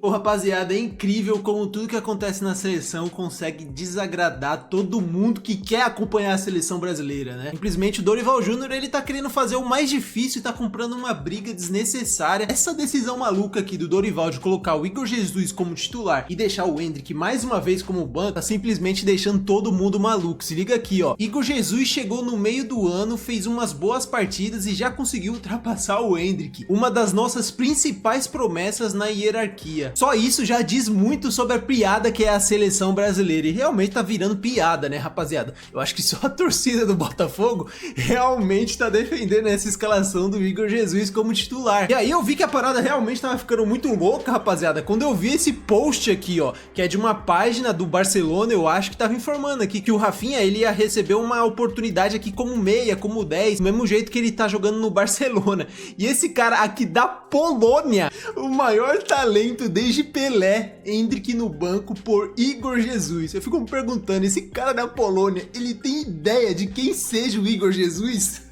Pô, rapaziada, é incrível como tudo que acontece na seleção consegue desagradar todo mundo que quer acompanhar a seleção brasileira, né? Simplesmente o Dorival Júnior, ele tá querendo fazer o mais difícil e tá comprando uma briga desnecessária. Essa decisão maluca aqui do Dorival de colocar o Igor Jesus como titular e deixar o Endrick mais uma vez como banco, tá simplesmente deixando todo mundo maluco. Se liga aqui, ó. Igor Jesus chegou no meio do ano, fez umas boas partidas e já conseguiu ultrapassar o Endrick, uma das nossas principais promessas na hierarquia. Só isso já diz muito sobre a piada que é a seleção brasileira, e realmente tá virando piada, né, rapaziada? Eu acho que só a torcida do Botafogo realmente tá defendendo essa escalação do Igor Jesus como titular. E aí eu vi que a parada realmente tava ficando muito louca, rapaziada, quando eu vi esse post aqui, ó, que é de uma página do Barcelona, eu acho que tava informando aqui que o Rafinha, ele ia receber uma oportunidade aqui como meia, como 10, do mesmo jeito que ele tá jogando no Barcelona. E esse cara aqui da Polônia, o maior talento desde Pelé, Endrick no banco por Igor Jesus. Eu fico me perguntando, esse cara da Polônia, ele tem ideia de quem seja o Igor Jesus?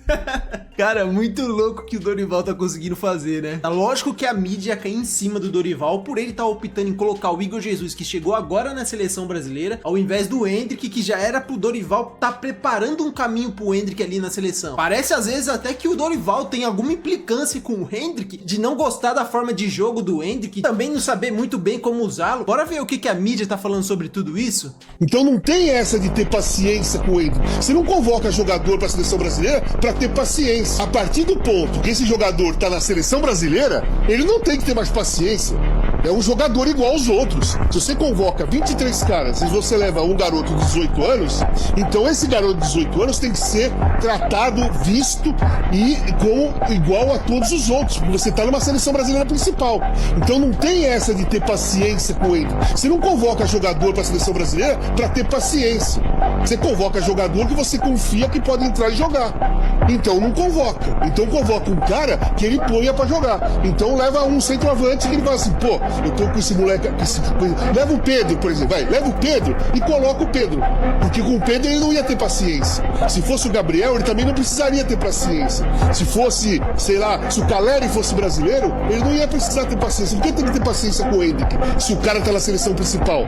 Cara, muito louco que o Dorival tá conseguindo fazer, né? Tá lógico que a mídia cai em cima do Dorival por ele tá optando em colocar o Igor Jesus, que chegou agora na seleção brasileira, ao invés do Endrick, que já era pro Dorival tá preparando um caminho pro Endrick ali na seleção. Parece às vezes até que o Dorival tem alguma implicância com o Endrick, de não gostar da forma de jogo do Endrick, também não saber muito bem como usá-lo. Bora ver o que a mídia tá falando sobre tudo isso? Então não tem essa de ter paciência com o Endrick. Você não convoca jogador pra seleção brasileira pra ter paciência. A partir do ponto que esse jogador tá na seleção brasileira, ele não tem que ter mais paciência. É um jogador igual aos outros. Se você convoca 23 caras e você leva um garoto de 18 anos, então esse garoto de 18 anos tem que ser tratado, visto e como igual a todos os outros, porque você tá numa seleção brasileira principal. Então não tem essa de ter paciência com ele. Você não convoca jogador pra seleção brasileira pra ter paciência. Você convoca jogador que você confia que pode entrar e jogar. Então não convoca. Então convoca um cara que ele ponha pra jogar. Então leva um centroavante que ele fala assim, pô, eu tô com esse moleque, leva o Pedro, por exemplo, leva o Pedro e coloca o Pedro. Porque com o Pedro ele não ia ter paciência. Se fosse o Gabriel, ele também não precisaria ter paciência. Se fosse, sei lá, se o Caleri fosse brasileiro, ele não ia precisar ter paciência. Por que tem que ter paciência com o Endrick, se o cara tá na seleção principal?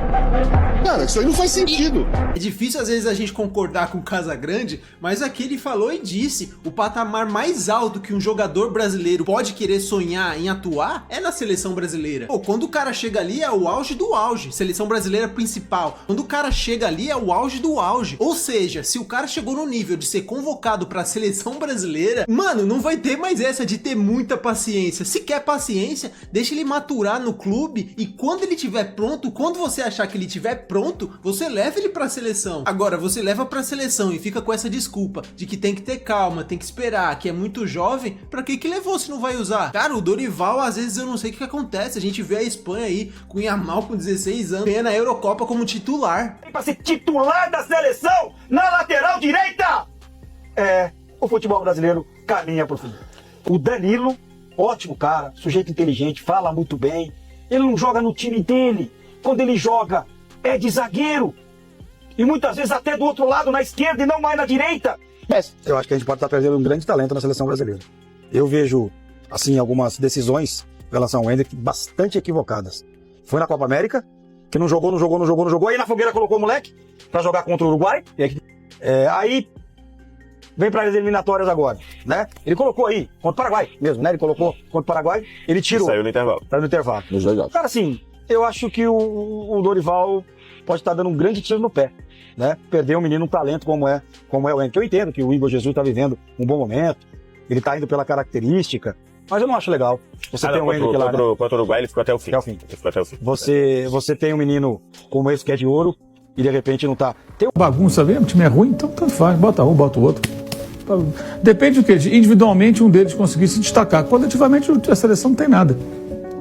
Cara, isso aí não faz sentido. É difícil às vezes a gente concordar com o Casagrande, mas aqui ele falou e disse, o patamar mais alto que um jogador brasileiro pode querer sonhar em atuar é na seleção brasileira. Pô, quando o cara chega ali é o auge do auge, seleção brasileira principal. Quando o cara chega ali é o auge do auge. Ou seja, se o cara chegou no nível de ser convocado pra seleção brasileira, mano, não vai ter mais essa de ter muita paciência. Se quer paciência, deixa ele maturar no clube e quando ele tiver pronto, quando você achar que ele tiver pronto, você leva ele pra seleção. Agora, você leva pra seleção e fica com essa desculpa de que tem que ter calma, tem que esperar, que é muito jovem, pra que levou se não vai usar? Cara, o Dorival, às vezes eu não sei o que acontece, a gente vê a Espanha aí, com o Yamal com 16 anos, ganhando a Eurocopa como titular. Pra ser titular da seleção na lateral direita! O futebol brasileiro caminha pro fim. O Danilo, ótimo cara, sujeito inteligente, fala muito bem, ele não joga no time dele, quando ele joga é de zagueiro, e muitas vezes até do outro lado, na esquerda e não mais na direita. Eu acho que a gente pode estar perdendo um grande talento na seleção brasileira. Eu vejo, assim, algumas decisões em relação ao Endrick bastante equivocadas. Foi na Copa América, que não jogou, aí na fogueira colocou o moleque pra jogar contra o Uruguai, aí vem para as eliminatórias agora, né? Ele colocou aí, contra o Paraguai mesmo, né? Ele colocou contra o Paraguai, ele tirou. Saiu no intervalo. Saiu no intervalo. Nos dois jogos. Cara, assim, eu acho que o Dorival pode estar dando um grande tiro no pé, né? Perder um menino, um talento como é o Endrick. Eu entendo que o Igor Jesus está vivendo um bom momento, ele está indo pela característica, mas eu não acho legal. Você tem um Endrick lá, contra o Uruguai ele ficou até o fim. Você tem um menino como esse que é de ouro e de repente não tá. Tem bagunça mesmo, o time é ruim, então tanto faz, bota um, bota o outro. Depende do que individualmente um deles conseguir se destacar. Coletivamente a seleção não tem nada.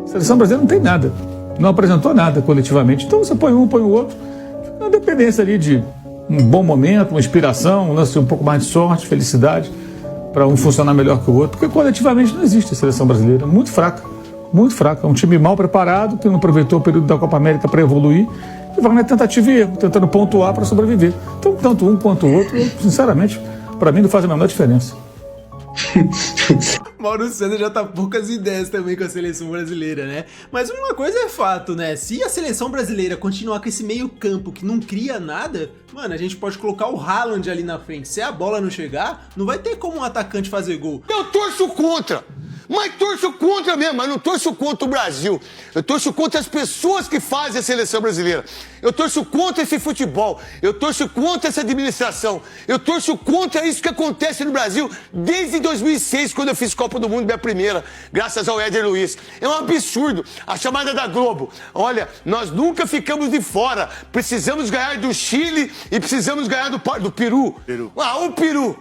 A seleção brasileira não tem nada. Não apresentou nada coletivamente. Então você põe um, põe o outro. Na dependência ali de um bom momento, uma inspiração, um lance um pouco mais de sorte, felicidade, para um funcionar melhor que o outro. Porque coletivamente não existe a seleção brasileira. Muito fraca. Muito fraca. É um time mal preparado, que não aproveitou o período da Copa América para evoluir. E vai na tentativa e erro, tentando pontuar para sobreviver. Então, tanto um quanto o outro, sinceramente, para mim não faz a menor diferença. Mauro César já tá poucas ideias também com a seleção brasileira, né? Mas uma coisa é fato, né? Se a seleção brasileira continuar com esse meio campo que não cria nada, mano, a gente pode colocar o Haaland ali na frente. Se a bola não chegar, não vai ter como um atacante fazer gol. Eu torço contra. Mas torço contra mesmo, mas não torço contra o Brasil. Eu torço contra as pessoas que fazem a seleção brasileira. Eu torço contra esse futebol. Eu torço contra essa administração. Eu torço contra isso que acontece no Brasil desde 2006, quando eu fiz Copa do Mundo, minha primeira, graças ao Éder Luiz. É um absurdo. A chamada da Globo. Olha, nós nunca ficamos de fora. Precisamos ganhar do Chile e precisamos ganhar do Peru. Ah, o Peru.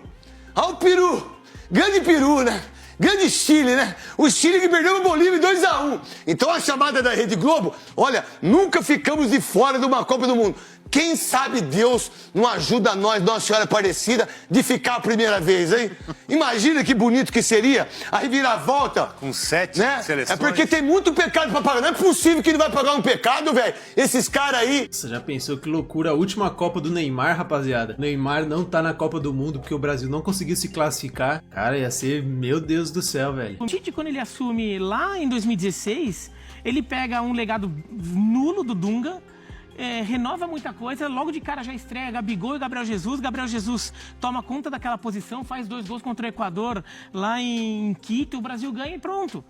Ah, o Peru. Grande Peru, né? Grande Chile, né? O Chile que perdeu o Bolívia 2-1. Então a chamada da Rede Globo, olha, nunca ficamos de fora de uma Copa do Mundo. Quem sabe Deus não ajuda nós, Nossa Senhora Aparecida, de ficar a primeira vez, hein? Imagina que bonito que seria a reviravolta. Com 7 né? seleções. É porque tem muito pecado pra pagar. Não é possível que ele vai pagar um pecado, velho. Esses caras aí... Você já pensou que loucura? A última Copa do Neymar, rapaziada. O Neymar não tá na Copa do Mundo porque o Brasil não conseguiu se classificar. Cara, ia ser... Meu Deus do céu, velho. O Tite, quando ele assume lá em 2016, ele pega um legado nulo do Dunga, renova muita coisa, logo de cara já estreia Gabigol e Gabriel Jesus. Gabriel Jesus toma conta daquela posição, faz 2 gols contra o Equador lá em Quito, o Brasil ganha e pronto.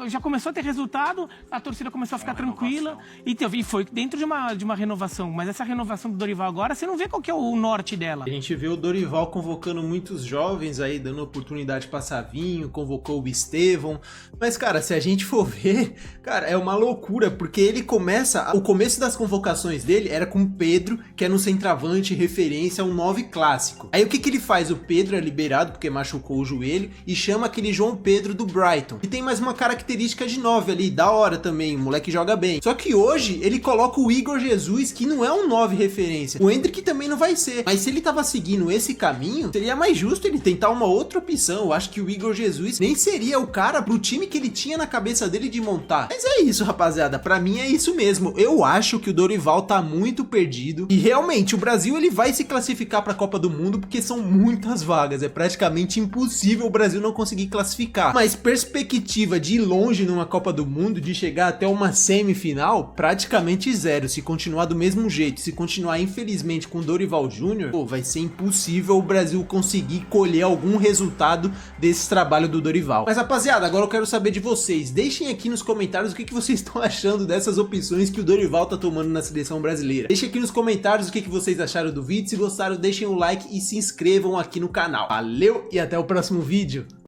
Já começou a ter resultado, a torcida começou a ficar tranquila e foi dentro de uma renovação. Mas essa renovação do Dorival agora, você não vê qual que é o norte dela. A gente vê o Dorival convocando muitos jovens aí, dando oportunidade pra Savinho, convocou o Estevão. Mas, cara, se a gente for ver, cara, é uma loucura, porque ele começa... O começo das convocações dele era com o Pedro, que é no centroavante, referência, um 9 clássico. Aí o que ele faz? O Pedro é liberado porque machucou o joelho e chama aquele João Pedro do Brighton, que tem mais uma característica de 9 ali, da hora também, o moleque joga bem. Só que hoje ele coloca o Igor Jesus, que não é um 9 referência. O Endrick também não vai ser. Mas se ele tava seguindo esse caminho, seria mais justo ele tentar uma outra opção. Eu acho que o Igor Jesus nem seria o cara pro time que ele tinha na cabeça dele de montar. Mas é isso, rapaziada. Pra mim é isso mesmo. Eu acho que o Dorival tá muito perdido e realmente o Brasil ele vai se classificar para a Copa do Mundo porque são muitas vagas, é praticamente impossível o Brasil não conseguir classificar, mas perspectiva de ir longe numa Copa do Mundo, de chegar até uma semifinal, praticamente zero. Se continuar do mesmo jeito, se continuar infelizmente com o Dorival Júnior, pô, vai ser impossível o Brasil conseguir colher algum resultado desse trabalho do Dorival. Mas rapaziada, agora eu quero saber de vocês, deixem aqui nos comentários o que vocês estão achando dessas opções que o Dorival tá tomando na seleção brasileira. Deixem aqui nos comentários o que vocês acharam do vídeo. Se gostaram, deixem o like e se inscrevam aqui no canal. Valeu e até o próximo vídeo.